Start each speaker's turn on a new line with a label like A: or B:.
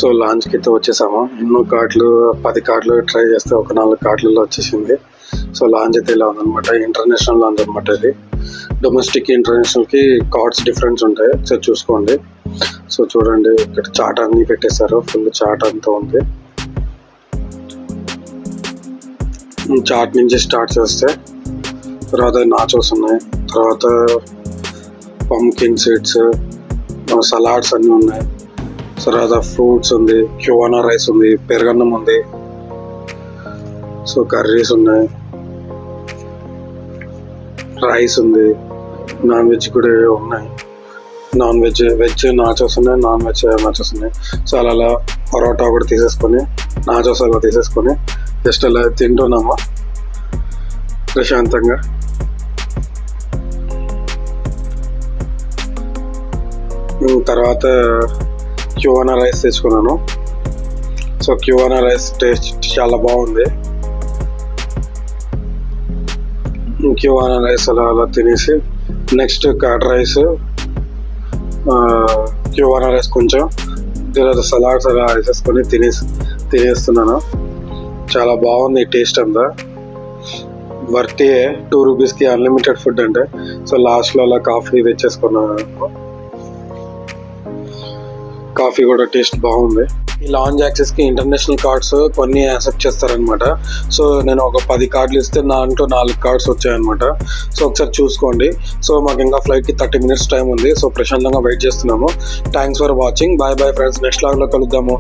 A: So లాంచ్కి అయితే వచ్చేసాము. ఎన్నో కార్డులు 10 కార్డులు ట్రై చేస్తే ఒక 4 కార్డులలో వచ్చేసింది. సో లాంచ్ అయితే ఇలా ఉందన్నమాట. ఇంటర్నేషనల్ లాంచ్ అనమాట. ఇది డొమెస్టిక్ ఇంటర్నేషనల్కి కార్డ్స్ డిఫరెన్స్ ఉంటాయి. సో చూసుకోండి. సో చూడండి, ఇక్కడ చాట్ అన్నీ పెట్టేశారు. ఫుల్ చాట్ అంతా ఉంది. చాట్ నుంచి స్టార్ట్ చేస్తే తర్వాత నాచోస్ ఉన్నాయి, తర్వాత పంకిన్ సీడ్స్, సలాడ్స్ అన్నీ ఉన్నాయి, తర్వాత ఫ్రూట్స్ ఉంది, క్యూవానా రైస్ ఉంది, పెరుగన్నం ఉంది, సో కర్రీస్ ఉన్నాయి, రైస్ ఉంది, నాన్ వెజ్ కూడా ఉన్నాయి. నాన్ వెజ్ నాచోస్ ఉన్నాయి, నాన్ వెజ్ నాచోస్ ఉన్నాయి. సో అలా పరోటా కూడా తీసేసుకొని, నాచోస్ అలా తీసేసుకొని జస్ట్ అలా తింటున్నాము ప్రశాంతంగా. తర్వాత క్యూవానా రైస్ తెచ్చుకున్నాను. సో క్యూవానా రైస్ టేస్ట్ చాలా బాగుంది. క్యూవానా రైస్ అలా తినేసి నెక్స్ట్ కర్డ్ రైస్, క్యూవానా రైస్ కొంచెం, తర్వాత సలాడ్స్ అలా వేసేసుకొని తినేస్తున్నాను. చాలా బాగుంది టేస్ట్ అంతా. వర్తి 2 రూపీస్కి అన్లిమిటెడ్ ఫుడ్ అంటే. సో లాస్ట్లో అలా కాఫీ తెచ్చేసుకున్నాను. కాఫీ కూడా టేస్ట్ బాగుంది. ఈ లాంచ్ యాక్సెస్కి ఇంటర్నేషనల్ కార్డ్స్ కొన్ని యాక్సెప్ట్ చేస్తారనమాట. సో నేను ఒక 10 కార్డులు ఇస్తే దాంట్లో 4 కార్డ్స్ వచ్చాయన్నమాట. సో ఒకసారి చూసుకోండి. సో మాకు ఇంకా ఫ్లైట్కి 30 minutes టైం ఉంది. సో ప్రశాంతంగా వెయిట్ చేస్తున్నాము. Thanks for watching. Bye bye friends. Next లాగ్లో కలుద్దాము.